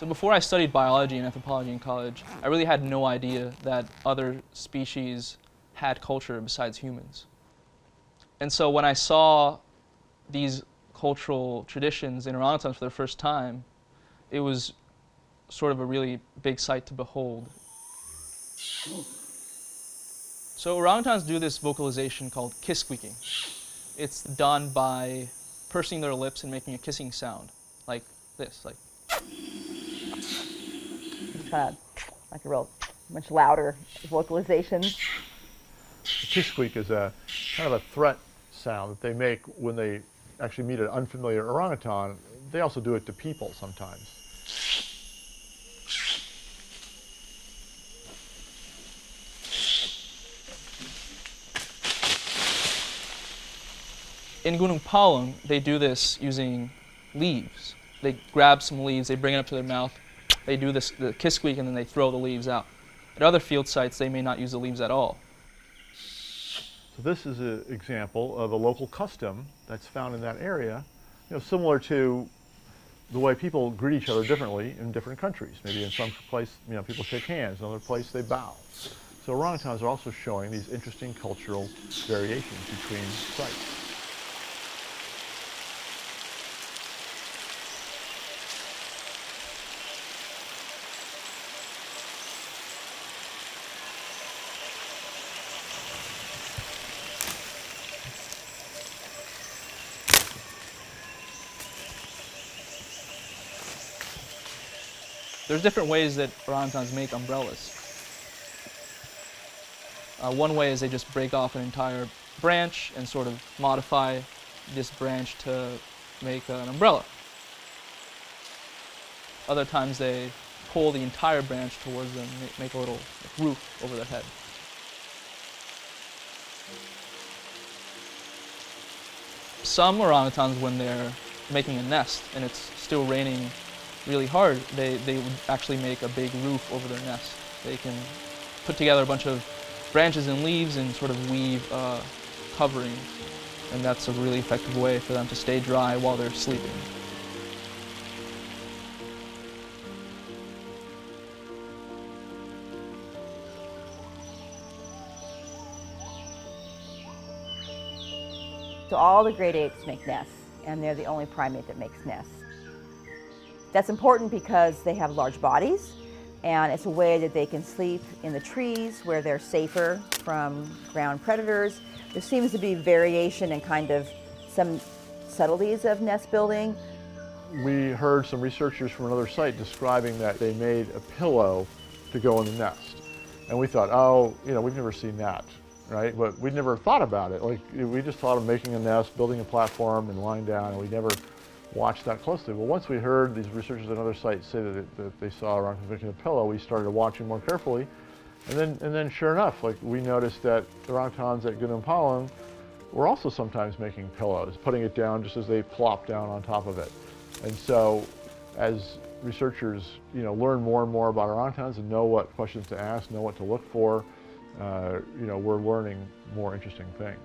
before I studied biology and anthropology in college, I really had no idea that other species had culture besides humans. And so when I saw these cultural traditions in orangutans for the first time, it was sort of a really big sight to behold. So orangutans do this vocalization called kiss squeaking. It's done by pursing their lips and making a kissing sound, like this, like. It's kind of like a real much louder vocalization. The kiss squeak is a kind of a threat sound that they make when they actually meet an unfamiliar orangutan. They also do it to people sometimes. In Gunung Palung, they do this using leaves. They grab some leaves, they bring it up to their mouth, they do this, the kiss squeak, and then they throw the leaves out. At other field sites, they may not use the leaves at all. So this is an example of a local custom that's found in that area, similar to the way people greet each other differently in different countries. Maybe in some place, people shake hands, in another place they bow. So orangutans are also showing these interesting cultural variations between sites. There's different ways that orangutans make umbrellas. One way is they just break off an entire branch and sort of modify this branch to make an umbrella. Other times they pull the entire branch towards them and make a little roof over their head. Some orangutans, when they're making a nest and it's still raining really hard, they would actually make a big roof over their nest. They can put together a bunch of branches and leaves and sort of weave covering, and that's a really effective way for them to stay dry while they're sleeping. So all the great apes make nests, and they're the only primate that makes nests. That's important because they have large bodies, and it's a way that they can sleep in the trees where they're safer from ground predators. There seems to be variation in kind of some subtleties of nest building. We heard some researchers from another site describing that they made a pillow to go in the nest. And we thought, oh, we've never seen that, right? But we never thought about it. Like, we just thought of making a nest, building a platform, and lying down, and we never watched that closely. Well, once we heard these researchers at another site say that they saw orangutans making a pillow, we started watching more carefully. And then sure enough, we noticed that orangutans at Gunung Palung were also sometimes making pillows, putting it down just as they plop down on top of it. And so as researchers learn more and more about orangutans and know what questions to ask, know what to look for, we're learning more interesting things.